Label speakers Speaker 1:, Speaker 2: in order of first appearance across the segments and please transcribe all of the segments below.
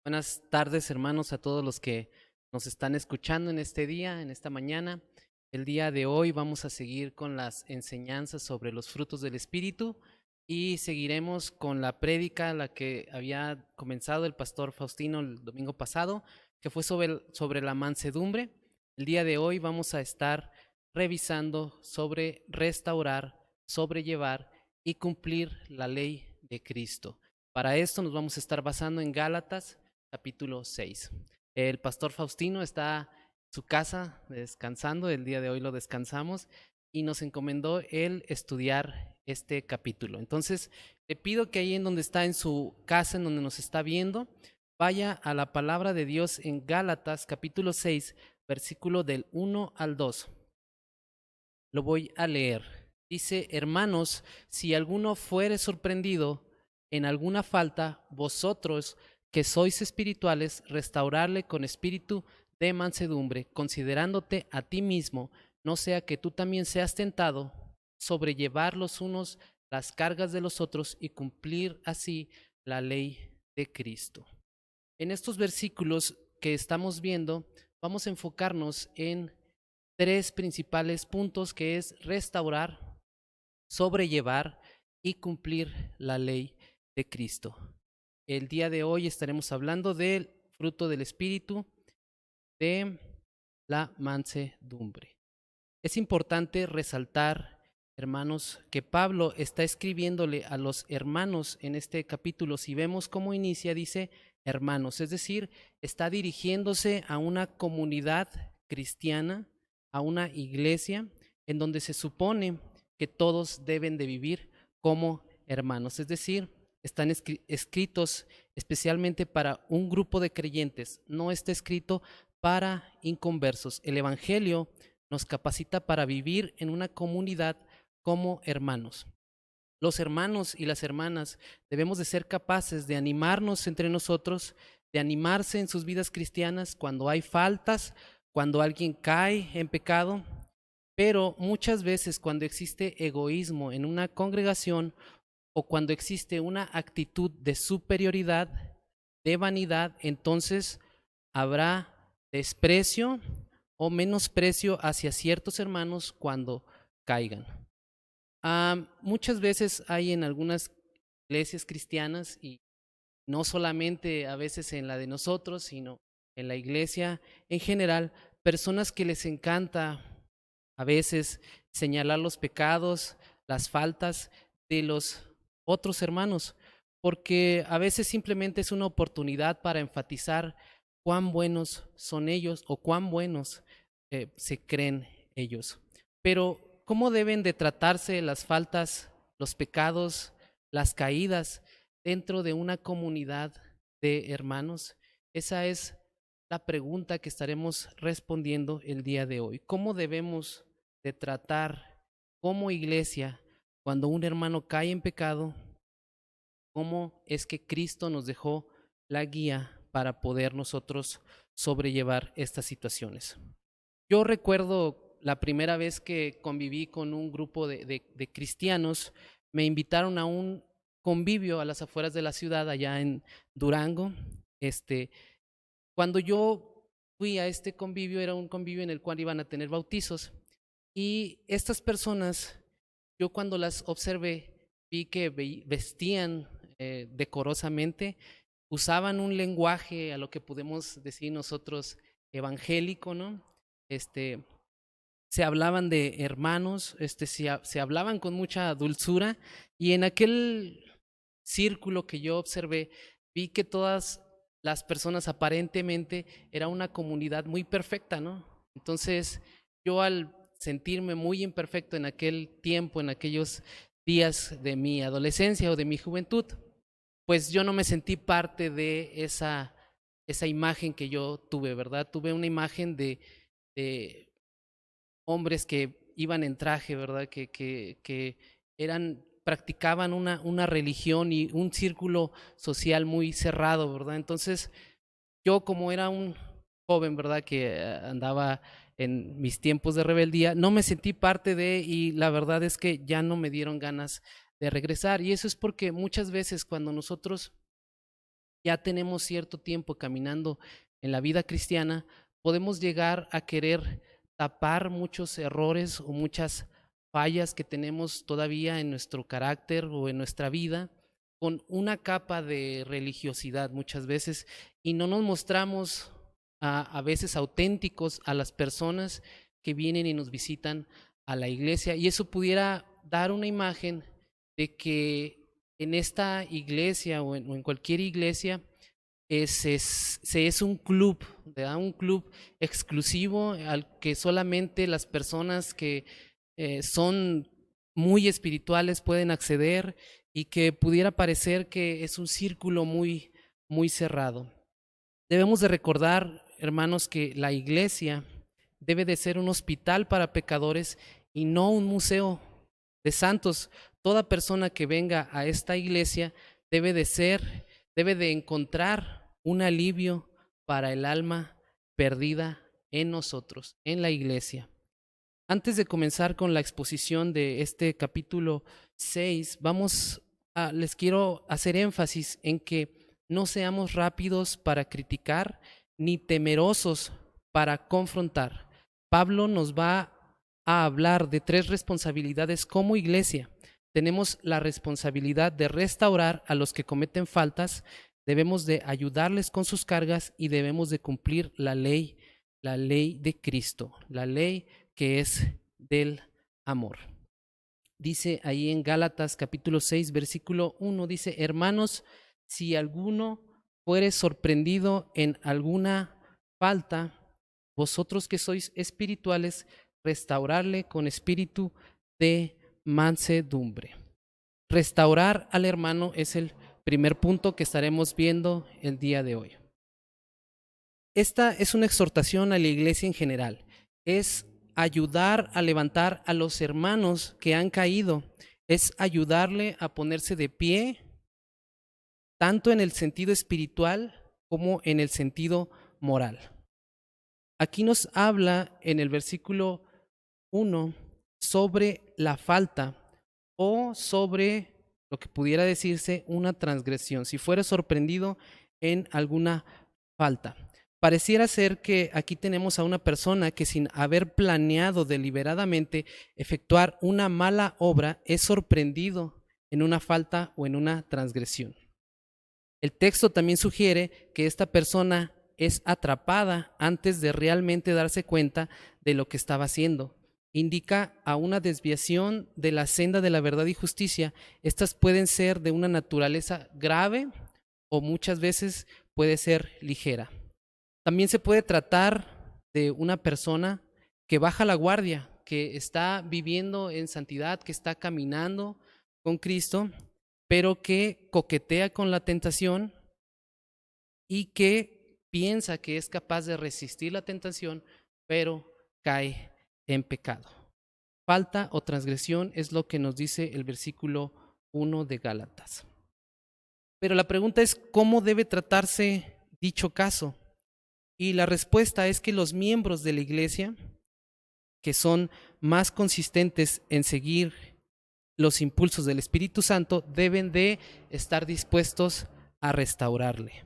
Speaker 1: Buenas tardes, hermanos, a todos los que nos están escuchando en este día, en esta mañana. El día de hoy vamos a seguir con las enseñanzas sobre los frutos del Espíritu y seguiremos con la prédica, la que había comenzado el pastor Faustino el domingo pasado, que fue sobre la mansedumbre. El día de hoy vamos a estar revisando sobre restaurar, sobrellevar y cumplir la ley de Cristo. Para esto nos vamos a estar basando en Gálatas capítulo 6. El pastor Faustino está en su casa descansando, el día de hoy lo descansamos y nos encomendó el estudiar este capítulo. Entonces, le pido que ahí en donde está en su casa, en donde nos está viendo, vaya a la palabra de Dios en Gálatas capítulo 6, versículo del 1 al 2. Lo voy a leer. Dice: hermanos, si alguno fuere sorprendido en alguna falta, vosotros que sois espirituales, restaurarle con espíritu de mansedumbre, considerándote a ti mismo, no sea que tú también seas tentado, sobrellevar los unos las cargas de los otros y cumplir así la ley de Cristo. En estos versículos que estamos viendo, vamos a enfocarnos en tres principales puntos, que es restaurar, sobrellevar y cumplir la ley de Cristo. El día de hoy estaremos hablando del fruto del Espíritu, de la mansedumbre. Es importante resaltar, hermanos, que Pablo está escribiéndole a los hermanos en este capítulo. Si vemos cómo inicia, dice hermanos, es decir, está dirigiéndose a una comunidad cristiana, a una iglesia en donde se supone que todos deben de vivir como hermanos, es decir, están escritos especialmente para un grupo de creyentes, no está escrito para inconversos. El Evangelio nos capacita para vivir en una comunidad como hermanos. Los hermanos y las hermanas debemos de ser capaces de animarnos entre nosotros, de animarse en sus vidas cristianas cuando hay faltas, cuando alguien cae en pecado, pero muchas veces cuando existe egoísmo en una congregación o cuando existe una actitud de superioridad, de vanidad, entonces habrá desprecio o menosprecio hacia ciertos hermanos cuando caigan. Muchas veces hay en algunas iglesias cristianas, y no solamente a veces en la de nosotros, sino en la iglesia en general, personas que les encanta a veces señalar los pecados, las faltas de los otros hermanos, porque a veces simplemente es una oportunidad para enfatizar cuán buenos son ellos o cuán buenos se creen ellos. Pero, ¿cómo deben de tratarse las faltas, los pecados, las caídas dentro de una comunidad de hermanos? Esa es la pregunta que estaremos respondiendo el día de hoy. ¿Cómo debemos de tratar como iglesia cuando un hermano cae en pecado? ¿Cómo es que Cristo nos dejó la guía para poder nosotros sobrellevar estas situaciones? Yo recuerdo la primera vez que conviví con un grupo de cristianos. Me invitaron a un convivio a las afueras de la ciudad, allá en Durango. Cuando yo fui a este convivio, era un convivio en el cual iban a tener bautizos, y estas personas, yo cuando las observé, vi que vestían decorosamente, usaban un lenguaje a lo que podemos decir nosotros evangélico, ¿no? Este, Se hablaban de hermanos, se hablaban con mucha dulzura, y en aquel círculo que yo observé, vi que todas las personas aparentemente era una comunidad muy perfecta, ¿no? Entonces, yo al sentirme muy imperfecto en aquel tiempo, en aquellos días de mi adolescencia o de mi juventud, pues yo no me sentí parte de esa imagen que yo tuve, ¿verdad? Tuve una imagen de hombres que iban en traje, ¿verdad? Que practicaban una religión y un círculo social muy cerrado, ¿verdad? Entonces, yo, como era un joven, ¿verdad? Que andaba en mis tiempos de rebeldía, no me sentí parte de, y la verdad es que ya no me dieron ganas de regresar. Y eso es porque muchas veces cuando nosotros ya tenemos cierto tiempo caminando en la vida cristiana, podemos llegar a querer tapar muchos errores o muchas fallas que tenemos todavía en nuestro carácter o en nuestra vida con una capa de religiosidad muchas veces, y no nos mostramos a veces auténticos a las personas que vienen y nos visitan a la iglesia, y eso pudiera dar una imagen de que en esta iglesia o en cualquier iglesia es un club, ¿verdad? Un club exclusivo al que solamente las personas que son muy espirituales pueden acceder, y que pudiera parecer que es un círculo muy cerrado. Debemos de recordar, hermanos, que la iglesia debe de ser un hospital para pecadores y no un museo de santos. Toda persona que venga a esta iglesia debe de encontrar un alivio para el alma perdida en nosotros, en la iglesia. Antes de comenzar con la exposición de este capítulo 6, les quiero hacer énfasis en que no seamos rápidos para criticar ni temerosos para confrontar. Pablo nos va a hablar de 3 responsabilidades como iglesia. Tenemos la responsabilidad de restaurar a los que cometen faltas, debemos de ayudarles con sus cargas y debemos de cumplir la ley de Cristo, la ley que es del amor. Dice ahí en Gálatas capítulo 6, versículo 1, dice: hermanos, si alguno fuere sorprendido en alguna falta, vosotros que sois espirituales, restaurarle con espíritu de mansedumbre. Restaurar al hermano es el primer punto que estaremos viendo el día de hoy. Esta es una exhortación a la iglesia en general. Es ayudar a levantar a los hermanos que han caído. Es ayudarle a ponerse de pie, tanto en el sentido espiritual como en el sentido moral. Aquí nos habla en el versículo 1 sobre la falta o sobre lo que pudiera decirse una transgresión, si fuera sorprendido en alguna falta. Pareciera ser que aquí tenemos a una persona que, sin haber planeado deliberadamente efectuar una mala obra, es sorprendido en una falta o en una transgresión. El texto también sugiere que esta persona es atrapada antes de realmente darse cuenta de lo que estaba haciendo. Indica a una desviación de la senda de la verdad y justicia. Estas pueden ser de una naturaleza grave o muchas veces puede ser ligera. También se puede tratar de una persona que baja la guardia, que está viviendo en santidad, que está caminando con Cristo, pero que coquetea con la tentación y que piensa que es capaz de resistir la tentación, pero cae en pecado. Falta o transgresión es lo que nos dice el versículo 1 de Gálatas. Pero la pregunta es, ¿cómo debe tratarse dicho caso? Y la respuesta es que los miembros de la iglesia, que son más consistentes en seguir los impulsos del Espíritu Santo, deben de estar dispuestos a restaurarle.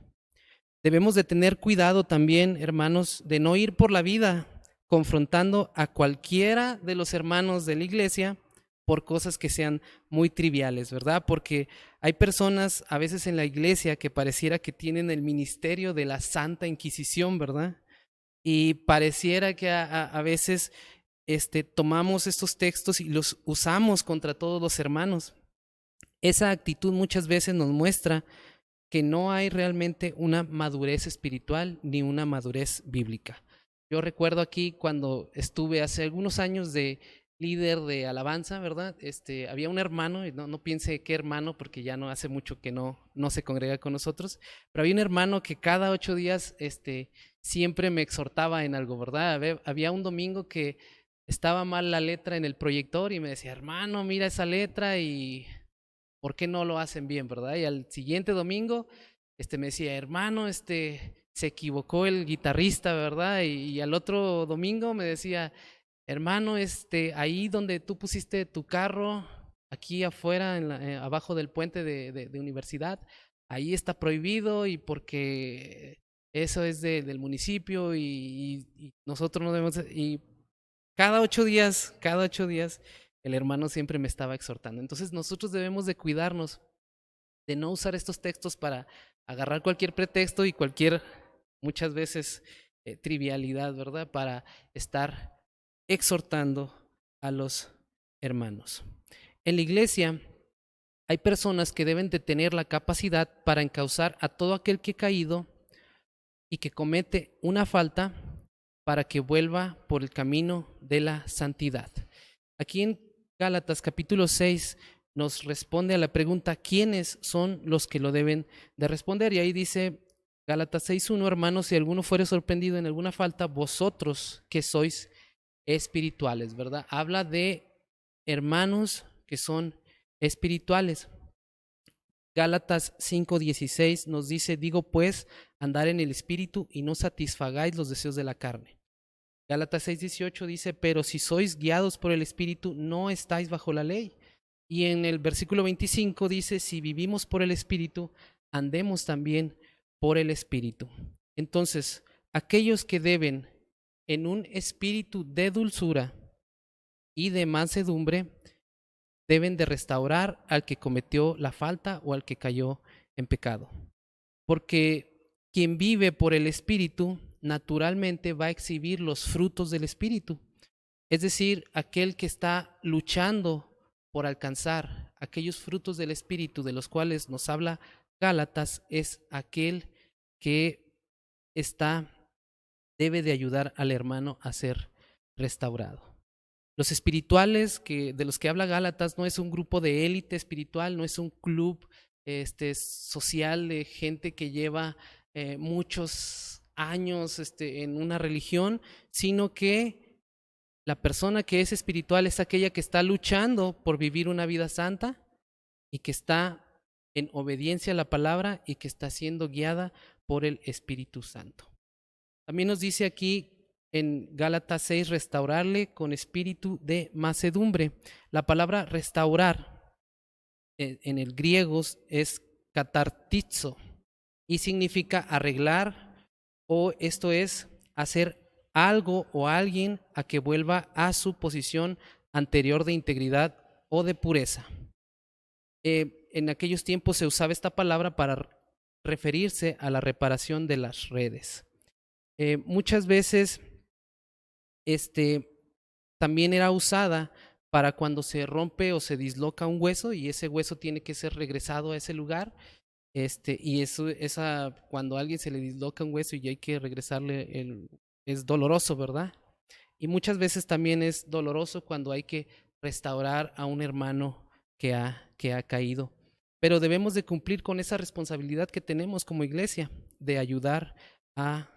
Speaker 1: Debemos de tener cuidado también, hermanos, de no ir por la vida confrontando a cualquiera de los hermanos de la iglesia por cosas que sean muy triviales, ¿verdad? Porque hay personas a veces en la iglesia que pareciera que tienen el ministerio de la Santa Inquisición, ¿verdad? Y pareciera que a veces tomamos estos textos y los usamos contra todos los hermanos. Esa actitud muchas veces nos muestra que no hay realmente una madurez espiritual ni una madurez bíblica. Yo recuerdo aquí cuando estuve hace algunos años de líder de alabanza, ¿verdad? Había un hermano, y no piense qué hermano, porque ya no hace mucho que no se congrega con nosotros, pero había un hermano que cada 8 días siempre me exhortaba en algo, ¿verdad? Había un domingo que estaba mal la letra en el proyector y me decía: hermano, mira esa letra y ¿por qué no lo hacen bien, verdad? Y al siguiente domingo me decía: hermano, se equivocó el guitarrista, ¿verdad? Y al otro domingo me decía: hermano, ahí donde tú pusiste tu carro, aquí afuera, abajo del puente de universidad, ahí está prohibido y porque eso es del municipio y nosotros no debemos, y cada 8 días, el hermano siempre me estaba exhortando. Entonces nosotros debemos de cuidarnos de no usar estos textos para agarrar cualquier pretexto y cualquier, muchas veces, trivialidad, ¿verdad? Para estar exhortando a los hermanos. En la iglesia hay personas que deben de tener la capacidad para encauzar a todo aquel que ha caído y que comete una falta para que vuelva por el camino de la santidad. Aquí en Gálatas capítulo 6 nos responde a la pregunta, ¿quiénes son los que lo deben de responder? Y ahí dice Gálatas 6:1, hermanos, si alguno fuere sorprendido en alguna falta, vosotros que sois espirituales, ¿verdad? Habla de hermanos que son espirituales. Gálatas 5:16 nos dice, digo pues, andar en el espíritu y no satisfagáis los deseos de la carne. Gálatas 6:18 dice, pero si sois guiados por el espíritu, no estáis bajo la ley. Y en el versículo 25 dice, si vivimos por el espíritu, andemos también por el espíritu. Entonces, aquellos que deben en un espíritu de dulzura y de mansedumbre, deben de restaurar al que cometió la falta o al que cayó en pecado. Porque quien vive por el Espíritu naturalmente va a exhibir los frutos del Espíritu. Es decir, aquel que está luchando por alcanzar aquellos frutos del Espíritu de los cuales nos habla Gálatas es aquel que debe de ayudar al hermano a ser restaurado. Los espirituales de los que habla Gálatas no es un grupo de élite espiritual, no es un club social de gente que lleva muchos años en una religión, sino que la persona que es espiritual es aquella que está luchando por vivir una vida santa y que está en obediencia a la palabra y que está siendo guiada por el Espíritu Santo. También nos dice aquí en Gálatas 6, restaurarle con espíritu de mansedumbre. La palabra restaurar en el griego es katartizo y significa arreglar, o esto es hacer algo o alguien a que vuelva a su posición anterior de integridad o de pureza. En aquellos tiempos se usaba esta palabra para referirse a la reparación de las redes. Muchas veces también era usada para cuando se rompe o se disloca un hueso y ese hueso tiene que ser regresado a ese lugar. Y cuando a alguien se le disloca un hueso y hay que regresarle, es doloroso, ¿verdad? Y muchas veces también es doloroso cuando hay que restaurar a un hermano que ha caído. Pero debemos de cumplir con esa responsabilidad que tenemos como iglesia de ayudar a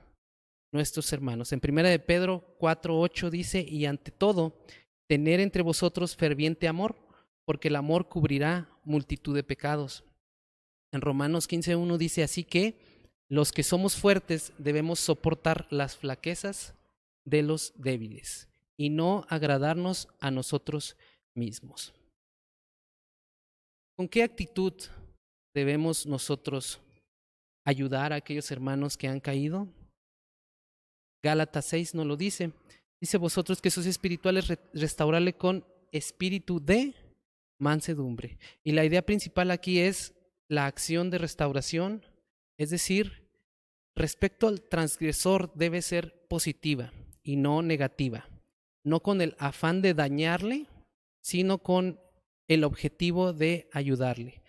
Speaker 1: nuestros hermanos. En 1 de Pedro 4:8 dice, y ante todo, tener entre vosotros ferviente amor, porque el amor cubrirá multitud de pecados. En Romanos 15:1 dice, así que los que somos fuertes debemos soportar las flaquezas de los débiles y no agradarnos a nosotros mismos. ¿Con qué actitud debemos nosotros ayudar a aquellos hermanos que han caído? Gálatas 6 nos lo dice. Dice, vosotros que sois espirituales, restaurarle con espíritu de mansedumbre. Y la idea principal aquí es la acción de restauración, es decir, respecto al transgresor debe ser positiva y no negativa, no con el afán de dañarle, sino con el objetivo de ayudarle.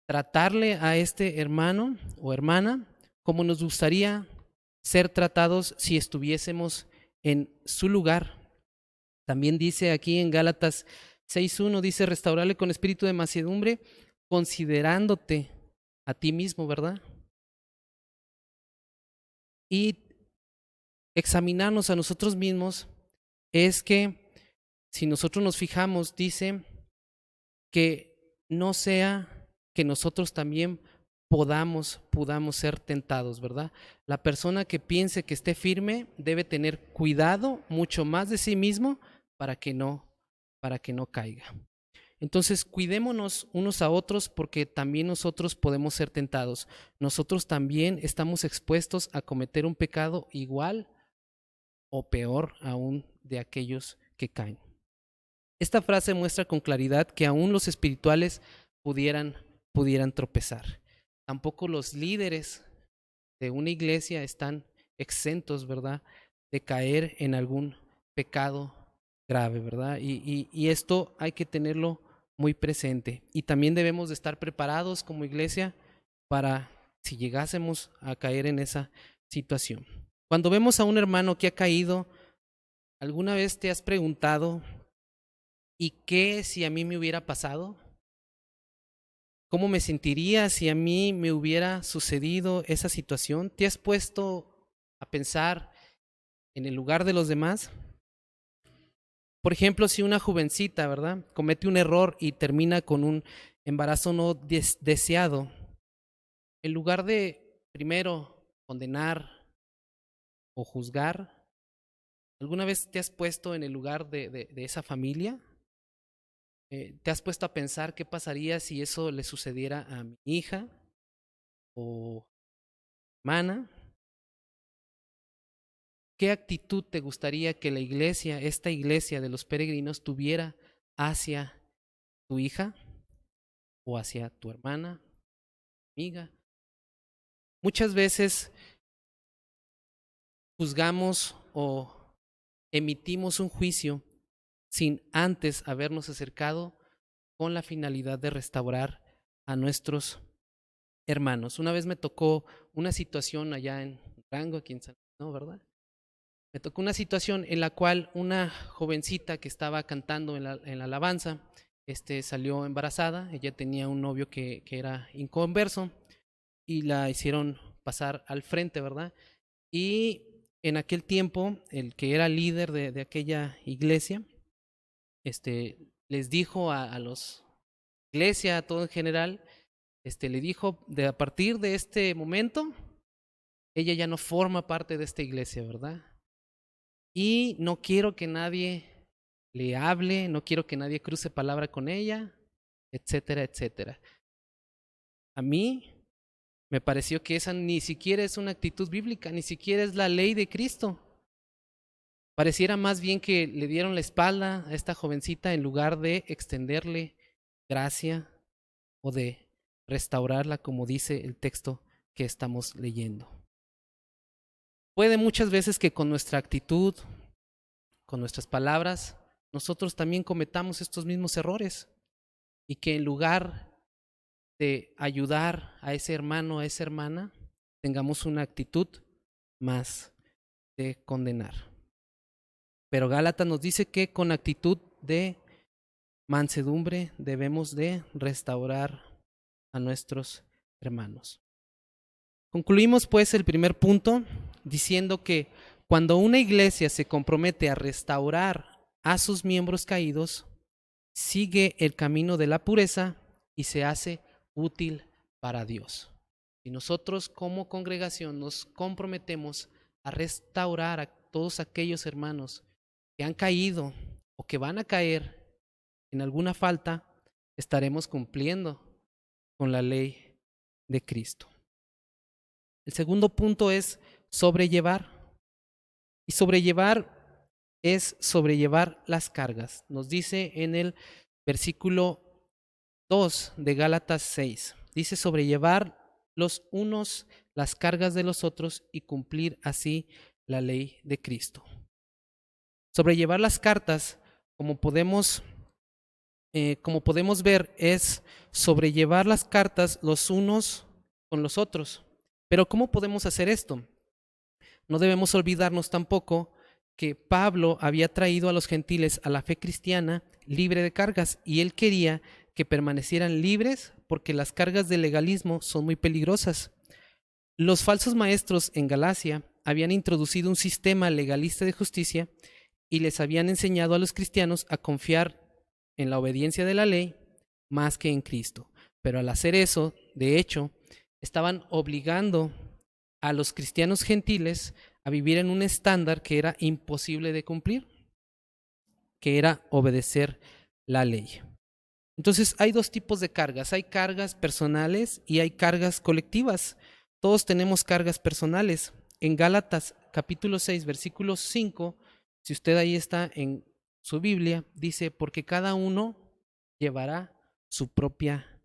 Speaker 1: Tratarle a este hermano o hermana como nos gustaría ser tratados si estuviésemos en su lugar. También dice aquí en Gálatas 6:1, dice, restaurarle con espíritu de mansedumbre, considerándote a ti mismo, ¿verdad? Y examinarnos a nosotros mismos es que si nosotros nos fijamos, dice que no sea que nosotros también podamos ser tentados, ¿verdad? La persona que piense que esté firme debe tener cuidado mucho más de sí mismo para que no caiga. Entonces, cuidémonos unos a otros porque también nosotros podemos ser tentados. Nosotros también estamos expuestos a cometer un pecado igual o peor aún de aquellos que caen. Esta frase muestra con claridad que aún los espirituales pudieran tropezar. Tampoco los líderes de una iglesia están exentos, ¿verdad?, de caer en algún pecado grave, ¿verdad? Y esto hay que tenerlo muy presente. Y también debemos de estar preparados como iglesia para si llegásemos a caer en esa situación. Cuando vemos a un hermano que ha caído, ¿alguna vez te has preguntado, ¿y qué si a mí me hubiera pasado? ¿Cómo me sentiría si a mí me hubiera sucedido esa situación? ¿Te has puesto a pensar en el lugar de los demás? Por ejemplo, si una jovencita, ¿verdad?, comete un error y termina con un embarazo no deseado, en lugar de primero condenar o juzgar, ¿alguna vez te has puesto en el lugar de esa familia? ¿Te has puesto a pensar qué pasaría si eso le sucediera a mi hija o hermana? ¿Qué actitud te gustaría que la iglesia, esta iglesia de los peregrinos, tuviera hacia tu hija o hacia tu hermana, amiga? Muchas veces juzgamos o emitimos un juicio sin antes habernos acercado con la finalidad de restaurar a nuestros hermanos. Una vez me tocó una situación allá en Rango, aquí en San Luis, ¿no?, ¿verdad? Me tocó una situación en la cual una jovencita que estaba cantando en la alabanza salió embarazada. Ella tenía un novio que era inconverso y la hicieron pasar al frente, ¿verdad? Y en aquel tiempo, el que era líder de aquella iglesia, les dijo a los iglesia, a todo en general, le dijo, de a partir de este momento, ella ya no forma parte de esta iglesia, ¿verdad? Y no quiero que nadie le hable, no quiero que nadie cruce palabra con ella, etcétera, etcétera. A mí me pareció que esa ni siquiera es una actitud bíblica, ni siquiera es la ley de Cristo. Pareciera más bien que le dieron la espalda a esta jovencita en lugar de extenderle gracia o de restaurarla, como dice el texto que estamos leyendo. Puede muchas veces que con nuestra actitud, con nuestras palabras, nosotros también cometamos estos mismos errores y que en lugar de ayudar a ese hermano, a esa hermana, tengamos una actitud más de condenar. Pero Gálatas nos dice que con actitud de mansedumbre debemos de restaurar a nuestros hermanos. Concluimos pues el primer punto diciendo que cuando una iglesia se compromete a restaurar a sus miembros caídos, sigue el camino de la pureza y se hace útil para Dios. Si nosotros como congregación nos comprometemos a restaurar a todos aquellos hermanos que han caído o que van a caer en alguna falta, estaremos cumpliendo con la ley de Cristo. El segundo punto es sobrellevar. Y sobrellevar es sobrellevar las cargas. Nos dice en el versículo 2 de Gálatas 6. Dice sobrellevar los unos las cargas de los otros y cumplir así la ley de Cristo. Sobrellevar las cartas, como podemos ver, es sobrellevar las cartas los unos con los otros. Pero ¿cómo podemos hacer esto? No debemos olvidarnos tampoco que Pablo había traído a los gentiles a la fe cristiana libre de cargas y él quería que permanecieran libres porque las cargas del legalismo son muy peligrosas. Los falsos maestros en Galacia habían introducido un sistema legalista de justicia y les habían enseñado a los cristianos a confiar en la obediencia de la ley más que en Cristo. Pero al hacer eso, de hecho, estaban obligando a los cristianos gentiles a vivir en un estándar que era imposible de cumplir, que era obedecer la ley. Entonces hay dos tipos de cargas, hay cargas personales y hay cargas colectivas. Todos tenemos cargas personales. En Gálatas capítulo 6, versículo 5, si usted ahí está en su Biblia, dice, porque cada uno llevará su propia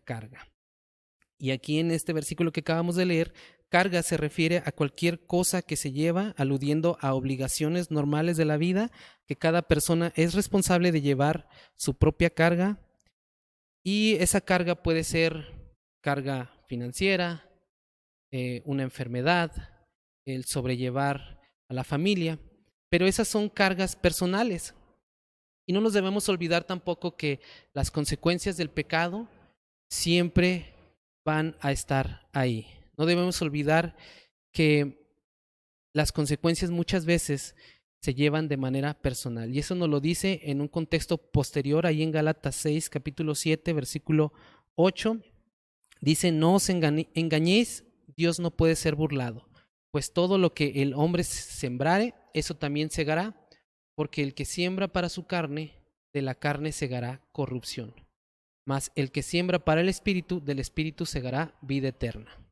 Speaker 1: carga. Y aquí en este versículo que acabamos de leer, carga se refiere a cualquier cosa que se lleva, aludiendo a obligaciones normales de la vida, que cada persona es responsable de llevar su propia carga, y esa carga puede ser carga financiera, una enfermedad, el sobrellevar a la familia, pero esas son cargas personales. Y no nos debemos olvidar tampoco que las consecuencias del pecado siempre van a estar ahí. No debemos olvidar que las consecuencias muchas veces se llevan de manera personal. Y eso nos lo dice en un contexto posterior, ahí en Gálatas 6, capítulo 7, versículo 8. Dice, no os engañéis, Dios no puede ser burlado, pues todo lo que el hombre sembrare, eso también segará, porque el que siembra para su carne, de la carne segará corrupción. Mas el que siembra para el Espíritu, del Espíritu segará vida eterna.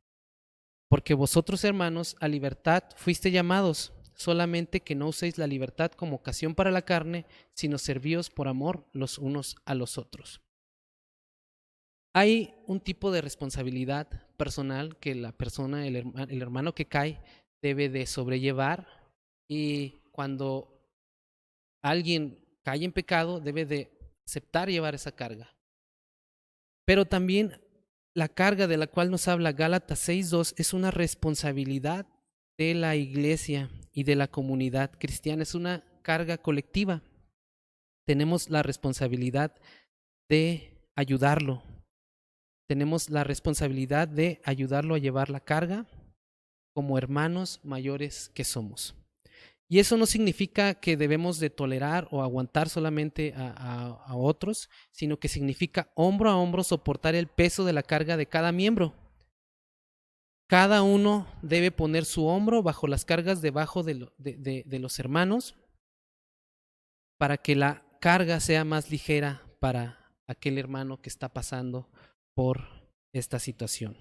Speaker 1: Porque vosotros, hermanos, a libertad fuiste llamados, solamente que no uséis la libertad como ocasión para la carne, sino servíos por amor los unos a los otros. Hay un tipo de responsabilidad personal que la persona, el hermano que cae, debe de sobrellevar, y cuando alguien cae en pecado, debe de aceptar llevar esa carga. Pero también la carga de la cual nos habla Gálatas 6:2 es una responsabilidad de la iglesia y de la comunidad cristiana, es una carga colectiva. Tenemos la responsabilidad de ayudarlo, tenemos la responsabilidad de ayudarlo a llevar la carga como hermanos mayores que somos. Y eso no significa que debemos de tolerar o aguantar solamente a otros, sino que significa hombro a hombro soportar el peso de la carga de cada miembro. Cada uno debe poner su hombro bajo las cargas debajo de los hermanos, para que la carga sea más ligera para aquel hermano que está pasando por esta situación.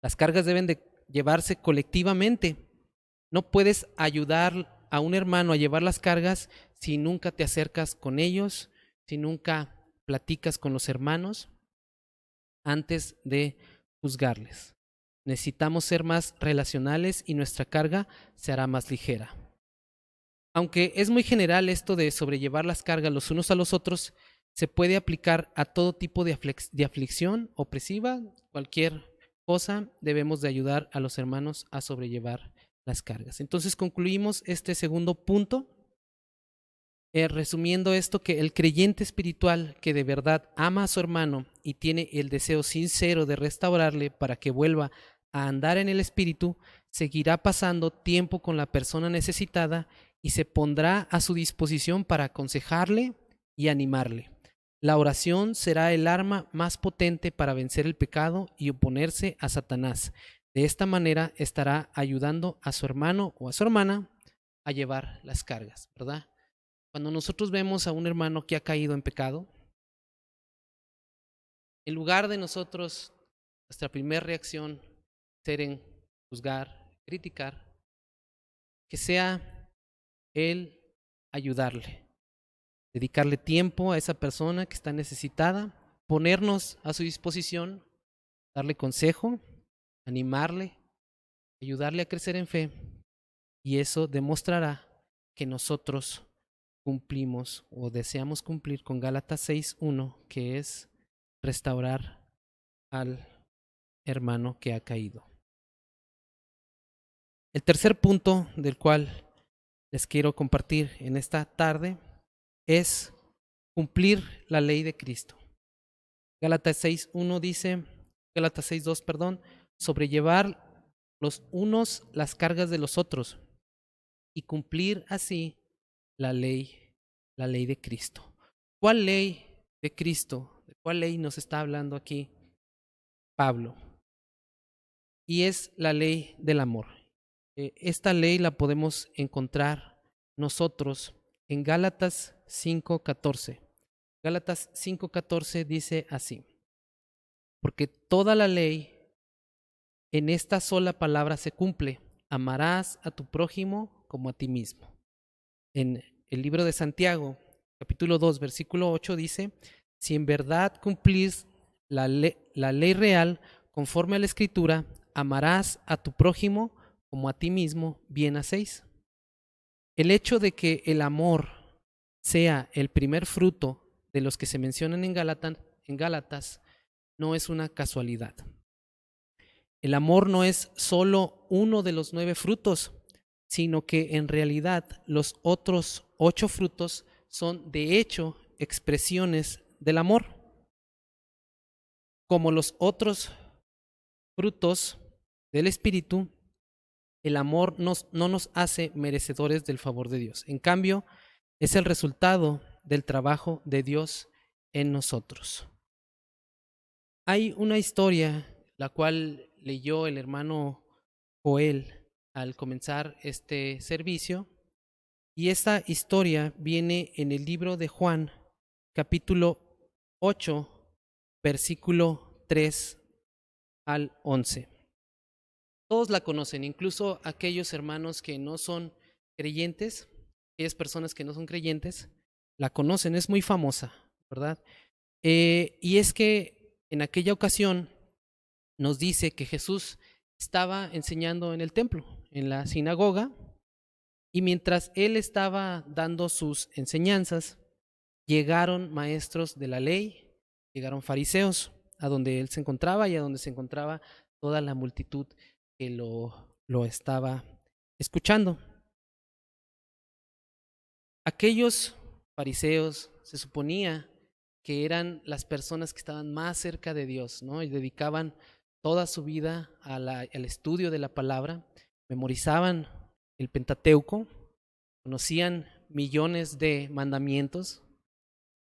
Speaker 1: Las cargas deben de llevarse colectivamente. No puedes ayudar a un hermano a llevar las cargas si nunca te acercas con ellos, si nunca platicas con los hermanos antes de juzgarles. Necesitamos ser más relacionales y nuestra carga se hará más ligera. Aunque es muy general esto de sobrellevar las cargas los unos a los otros, se puede aplicar a todo tipo de aflicción opresiva, cualquier cosa. Debemos de ayudar a los hermanos a sobrellevar las cargas. Entonces concluimos este segundo punto, resumiendo esto, que el creyente espiritual que de verdad ama a su hermano y tiene el deseo sincero de restaurarle para que vuelva a andar en el Espíritu, seguirá pasando tiempo con la persona necesitada y se pondrá a su disposición para aconsejarle y animarle. La oración será el arma más potente para vencer el pecado y oponerse a Satanás. De esta manera estará ayudando a su hermano o a su hermana a llevar las cargas, ¿verdad? Cuando nosotros vemos a un hermano que ha caído en pecado, en lugar de nosotros, nuestra primera reacción ser en juzgar, criticar, que sea el ayudarle, dedicarle tiempo a esa persona que está necesitada, ponernos a su disposición, darle consejo, animarle, ayudarle a crecer en fe, y eso demostrará que nosotros cumplimos o deseamos cumplir con Gálatas 6:1, que es restaurar al hermano que ha caído. El tercer punto del cual les quiero compartir en esta tarde es cumplir la ley de Cristo. Gálatas 6:1 dice, Gálatas 6:2, perdón, sobrellevar los unos las cargas de los otros y cumplir así la ley de Cristo. ¿Cuál ley de Cristo? ¿De cuál ley nos está hablando aquí Pablo? Y es la ley del amor. Esta ley la podemos encontrar nosotros en Gálatas 5:14. Gálatas 5:14 dice así: porque toda la ley en esta sola palabra se cumple: amarás a tu prójimo como a ti mismo. En el libro de Santiago, capítulo 2, versículo 8 dice: si en verdad cumplís la ley real conforme a la Escritura, amarás a tu prójimo como a ti mismo, bien hacéis. El hecho de que el amor sea el primer fruto de los que se mencionan en Gálatas no es una casualidad. El amor no es solo uno de los 9 frutos, sino que en realidad los otros 8 frutos son de hecho expresiones del amor. Como los otros frutos del Espíritu, el amor no nos hace merecedores del favor de Dios. En cambio, es el resultado del trabajo de Dios en nosotros. Hay una historia la cual leyó el hermano Joel al comenzar este servicio, y esta historia viene en el libro de Juan, capítulo 8, versículo 3 al 11. Todos la conocen, incluso aquellos hermanos que no son creyentes, aquellas personas que no son creyentes, la conocen, es muy famosa, ¿verdad? Y es que en aquella ocasión nos dice que Jesús estaba enseñando en el templo, en la sinagoga, y mientras él estaba dando sus enseñanzas, llegaron maestros de la ley, llegaron fariseos a donde él se encontraba y a donde se encontraba toda la multitud que lo estaba escuchando. Aquellos fariseos se suponía que eran las personas que estaban más cerca de Dios, ¿no? Y dedicaban toda su vida al estudio de la palabra, memorizaban el Pentateuco, conocían millones de mandamientos,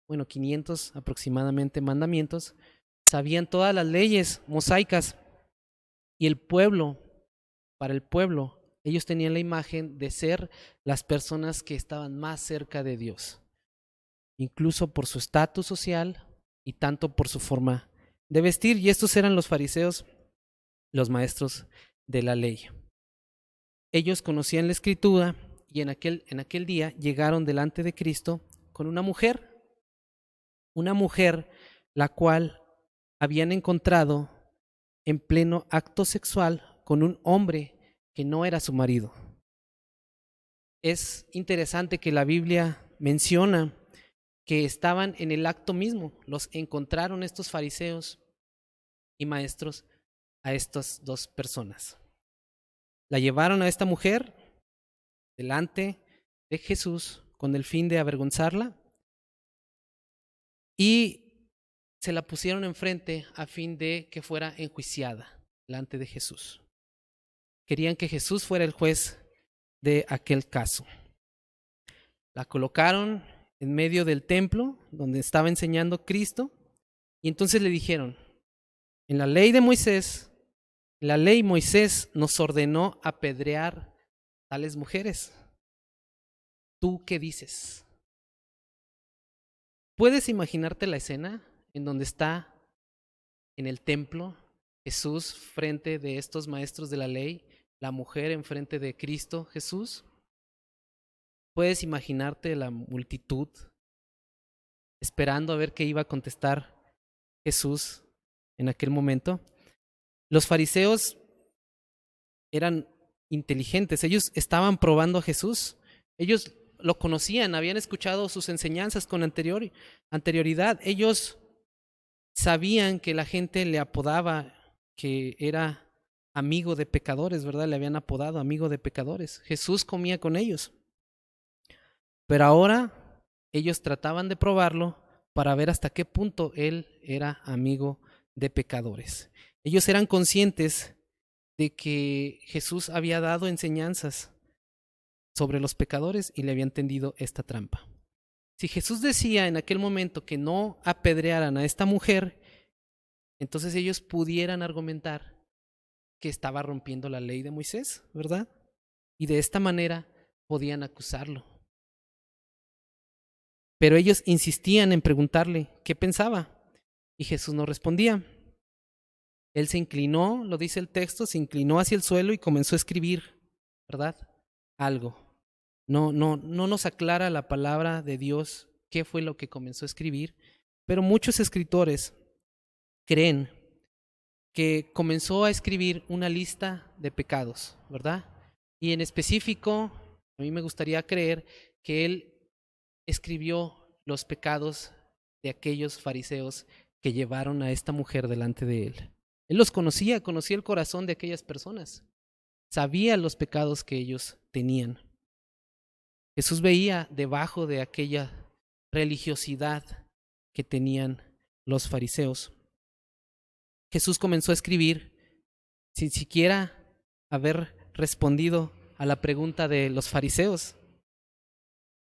Speaker 1: 500 aproximadamente mandamientos, sabían todas las leyes mosaicas, y para el pueblo, ellos tenían la imagen de ser las personas que estaban más cerca de Dios, incluso por su estatus social y tanto por su forma de vestir. Y estos eran los fariseos, los maestros de la ley. Ellos conocían la Escritura y en aquel día llegaron delante de Cristo con una mujer la cual habían encontrado en pleno acto sexual con un hombre que no era su marido. Es interesante que la Biblia menciona que estaban en el acto mismo, los encontraron estos fariseos y maestros a estas dos personas. La llevaron a esta mujer delante de Jesús con el fin de avergonzarla y se la pusieron enfrente a fin de que fuera enjuiciada delante de Jesús. Querían que Jesús fuera el juez de aquel caso. La colocaron en medio del templo donde estaba enseñando Cristo y entonces le dijeron: en la ley Moisés nos ordenó apedrear tales mujeres. ¿Tú qué dices? ¿Puedes imaginarte la escena en donde está en el templo Jesús frente de estos maestros de la ley, la mujer enfrente de Cristo Jesús? ¿Puedes imaginarte la multitud esperando a ver qué iba a contestar Jesús en aquel momento? Los fariseos eran inteligentes, ellos estaban probando a Jesús, ellos lo conocían, habían escuchado sus enseñanzas con anterioridad, ellos sabían que la gente le apodaba que era amigo de pecadores, ¿verdad? Le habían apodado amigo de pecadores. Jesús comía con ellos. Pero ahora ellos trataban de probarlo para ver hasta qué punto él era amigo de pecadores. Ellos eran conscientes de que Jesús había dado enseñanzas sobre los pecadores y le habían tendido esta trampa. Si Jesús decía en aquel momento que no apedrearan a esta mujer, entonces ellos pudieran argumentar que estaba rompiendo la ley de Moisés, ¿verdad? Y de esta manera podían acusarlo. Pero ellos insistían en preguntarle qué pensaba, y Jesús no respondía. Él se inclinó, lo dice el texto, se inclinó hacia el suelo y comenzó a escribir, ¿verdad? Algo. No nos aclara la palabra de Dios qué fue lo que comenzó a escribir, pero muchos escritores creen que comenzó a escribir una lista de pecados, ¿verdad? Y en específico, a mí me gustaría creer que él escribió los pecados de aquellos fariseos que llevaron a esta mujer delante de él. Él los conocía, conocía el corazón de aquellas personas, sabía los pecados que ellos tenían. Jesús veía debajo de aquella religiosidad que tenían los fariseos. Jesús comenzó a escribir sin siquiera haber respondido a la pregunta de los fariseos.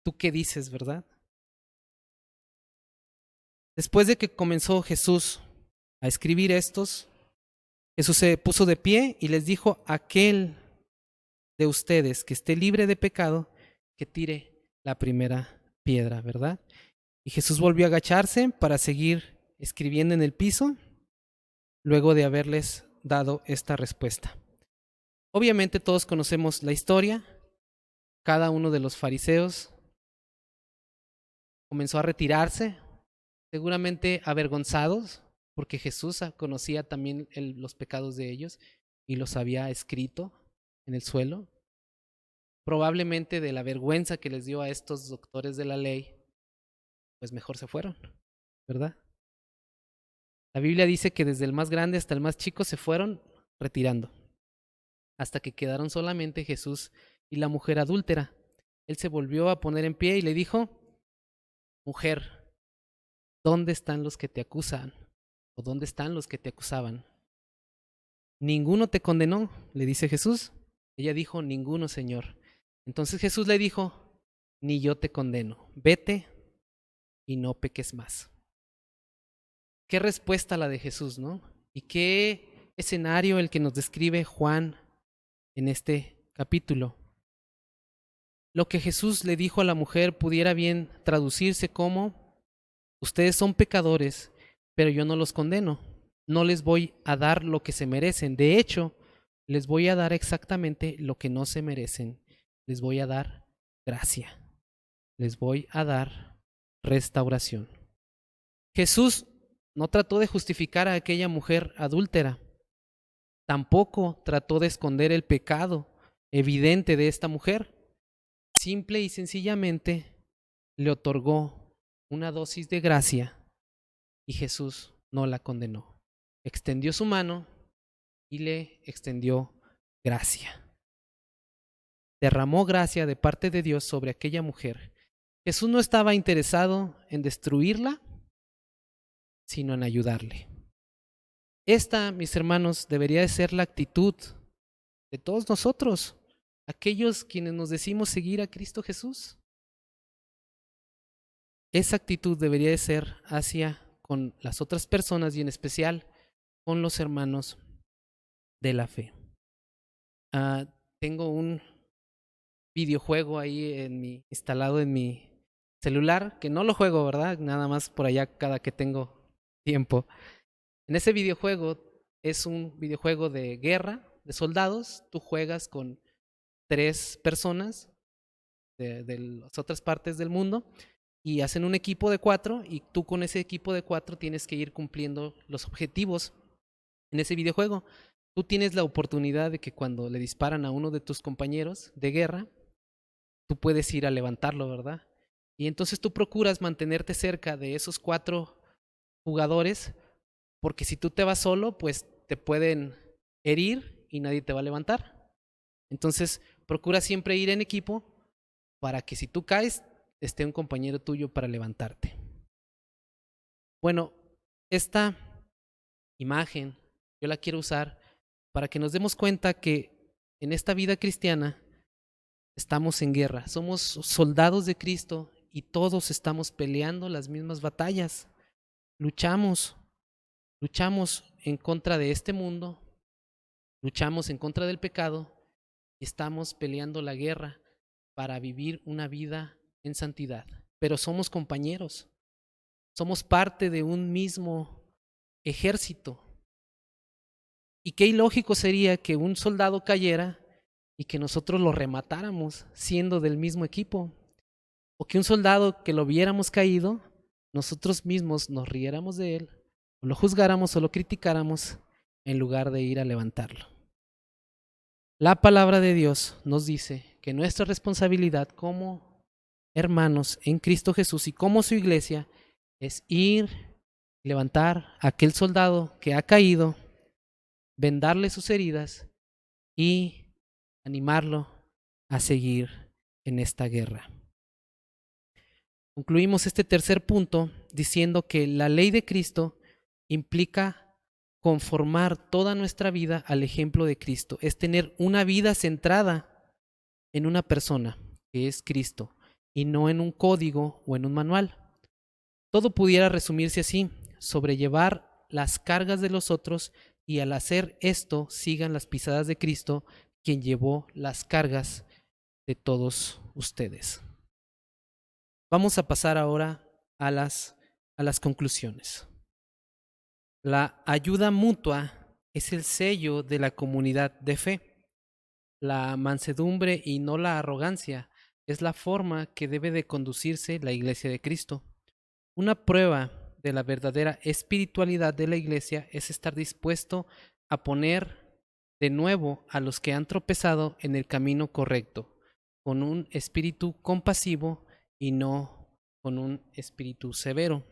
Speaker 1: ¿Tú qué dices, verdad? Después de que comenzó Jesús a escribir estos, Jesús se puso de pie y les dijo: aquel de ustedes que esté libre de pecado, que tire la primera piedra, ¿verdad? Y Jesús volvió a agacharse para seguir escribiendo en el piso, luego de haberles dado esta respuesta. Obviamente todos conocemos la historia. Cada uno de los fariseos comenzó a retirarse, seguramente avergonzados, porque Jesús conocía también los pecados de ellos y los había escrito en el suelo. Probablemente de la vergüenza que les dio a estos doctores de la ley, pues mejor se fueron, ¿verdad? La Biblia dice que desde el más grande hasta el más chico se fueron retirando, hasta que quedaron solamente Jesús y la mujer adúltera. Él se volvió a poner en pie y le dijo: mujer, ¿dónde están los que te acusan? ¿O dónde están los que te acusaban? Ninguno te condenó, le dice Jesús. Ella dijo: ninguno, Señor. Entonces Jesús le dijo: ni yo te condeno, vete y no peques más. Qué respuesta la de Jesús, ¿no? Y qué escenario el que nos describe Juan en este capítulo. Lo que Jesús le dijo a la mujer pudiera bien traducirse como: ustedes son pecadores, pero yo no los condeno. No les voy a dar lo que se merecen. De hecho, les voy a dar exactamente lo que no se merecen. Les voy a dar gracia. Les voy a dar restauración. Jesús no trató de justificar a aquella mujer adúltera. Tampoco trató de esconder el pecado evidente de esta mujer. Simple y sencillamente le otorgó una dosis de gracia y Jesús no la condenó. Extendió su mano y le extendió gracia. Derramó gracia de parte de Dios sobre aquella mujer. Jesús no estaba interesado en destruirla, sino en ayudarle. Esta, mis hermanos, debería de ser la actitud de todos nosotros, aquellos quienes nos decimos seguir a Cristo Jesús. Esa actitud debería de ser hacia con las otras personas y en especial con los hermanos de la fe. Tengo un videojuego ahí instalado en mi celular, que no lo juego, ¿verdad? Nada más por allá cada que tengo tiempo. En ese videojuego es un videojuego de guerra, de soldados. Tú juegas con 3 personas de las otras partes del mundo y hacen un equipo de 4 y tú con ese equipo de 4 tienes que ir cumpliendo los objetivos en ese videojuego. Tú tienes la oportunidad de que cuando le disparan a uno de tus compañeros de guerra, tú puedes ir a levantarlo, ¿verdad? Y entonces tú procuras mantenerte cerca de esos 4 jugadores, porque si tú te vas solo, pues te pueden herir y nadie te va a levantar. Entonces procura siempre ir en equipo para que si tú caes, esté un compañero tuyo para levantarte. Bueno, esta imagen yo la quiero usar para que nos demos cuenta que en esta vida cristiana estamos en guerra, somos soldados de Cristo y todos estamos peleando las mismas batallas. Luchamos en contra de este mundo, luchamos en contra del pecado y estamos peleando la guerra para vivir una vida en santidad. pero somos compañeros, somos parte de un mismo ejército. Y qué ilógico sería que un soldado cayera y que nosotros lo rematáramos siendo del mismo equipo. O que un soldado que lo viéramos caído, nosotros mismos nos riéramos de él, o lo juzgáramos o lo criticáramos en lugar de ir a levantarlo. La palabra de Dios nos dice que nuestra responsabilidad como hermanos en Cristo Jesús y como su iglesia es ir, levantar a aquel soldado que ha caído, vendarle sus heridas y animarlo a seguir en esta guerra. Concluimos este tercer punto diciendo que la ley de Cristo implica conformar toda nuestra vida al ejemplo de Cristo, es tener una vida centrada en una persona, que es Cristo, y no en un código o en un manual. Todo pudiera resumirse así: sobrellevar las cargas de los otros y al hacer esto sigan las pisadas de Cristo, quien llevó las cargas de todos ustedes. Vamos a pasar ahora a las conclusiones. La ayuda mutua es el sello de la comunidad de fe. La mansedumbre y no la arrogancia es la forma que debe de conducirse la Iglesia de Cristo. Una prueba de la verdadera espiritualidad de la Iglesia es estar dispuesto a poner de nuevo a los que han tropezado en el camino correcto, con un espíritu compasivo y no con un espíritu severo.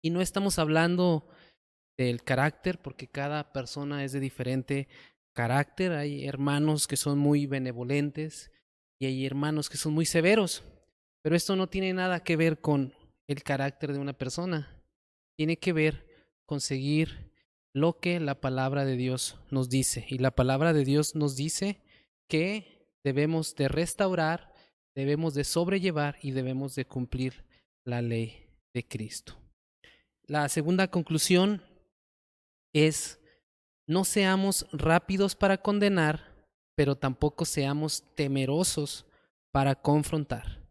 Speaker 1: Y no estamos hablando del carácter, porque cada persona es de diferente carácter. Hay hermanos que son muy benevolentes y hay hermanos que son muy severos, pero esto no tiene nada que ver con el carácter de una persona. Tiene que ver con seguir lo que la palabra de Dios nos dice. Y la palabra de Dios nos dice que debemos de restaurar, debemos de sobrellevar y debemos de cumplir la ley de Cristo. La segunda conclusión es: no seamos rápidos para condenar, pero tampoco seamos temerosos para confrontar.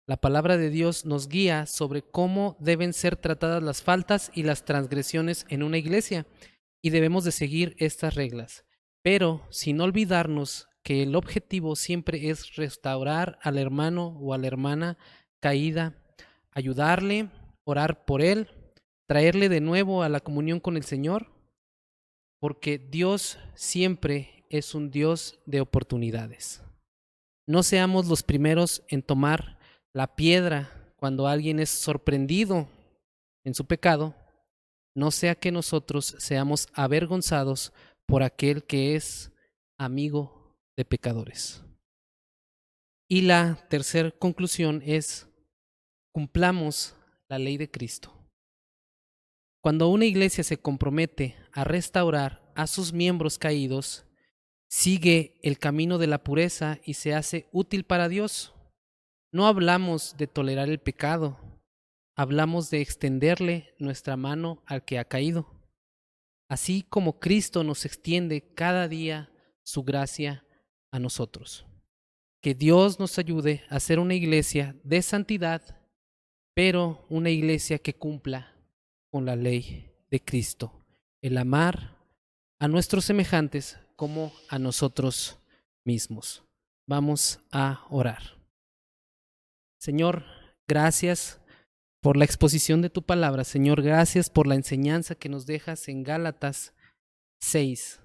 Speaker 1: La palabra de Dios nos guía sobre cómo deben ser tratadas las faltas y las transgresiones en una iglesia, y debemos de seguir estas reglas, pero sin olvidarnos que el objetivo siempre es restaurar al hermano o a la hermana caída, ayudarle, orar por él, traerle de nuevo a la comunión con el Señor, porque Dios siempre es un Dios de oportunidades. No seamos los primeros en tomar la piedra cuando alguien es sorprendido en su pecado, no sea que nosotros seamos avergonzados por aquel que es amigo de pecadores. Y la tercera conclusión es: cumplamos la ley de Cristo. Cuando una iglesia se compromete a restaurar a sus miembros caídos, sigue el camino de la pureza y se hace útil para Dios. No hablamos de tolerar el pecado, hablamos de extenderle nuestra mano al que ha caído, así como Cristo nos extiende cada día su gracia a nosotros. Que Dios nos ayude a ser una iglesia de santidad, pero una iglesia que cumpla con la ley de Cristo, el amar a nuestros semejantes como a nosotros mismos. Vamos a orar. Señor, gracias por la exposición de tu palabra. Señor, gracias por la enseñanza que nos dejas en Gálatas 6.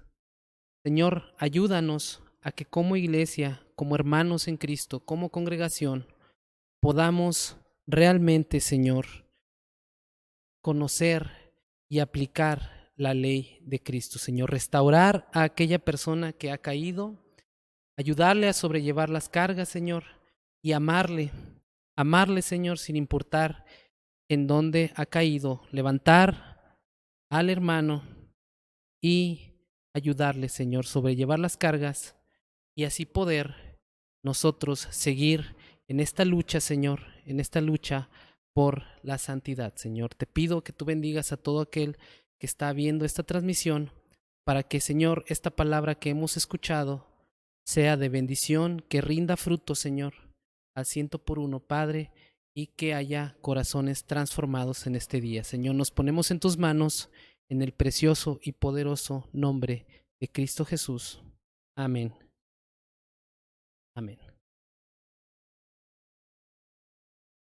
Speaker 1: Señor, ayúdanos a que como iglesia, como hermanos en Cristo, como congregación, podamos realmente, Señor, conocer y aplicar la ley de Cristo. Señor, restaurar a aquella persona que ha caído, ayudarle a sobrellevar las cargas, Señor, y amarle, Señor, sin importar en dónde ha caído, levantar al hermano y ayudarle, Señor, sobrellevar las cargas y así poder nosotros seguir en esta lucha, Señor, en esta lucha por la santidad. Señor, te pido que tú bendigas a todo aquel que está viendo esta transmisión para que, Señor, esta palabra que hemos escuchado sea de bendición, que rinda fruto, Señor, al 100 por 1, Padre, y que haya corazones transformados en este día. Señor, nos ponemos en tus manos en el precioso y poderoso nombre de Cristo Jesús. Amén. Amén.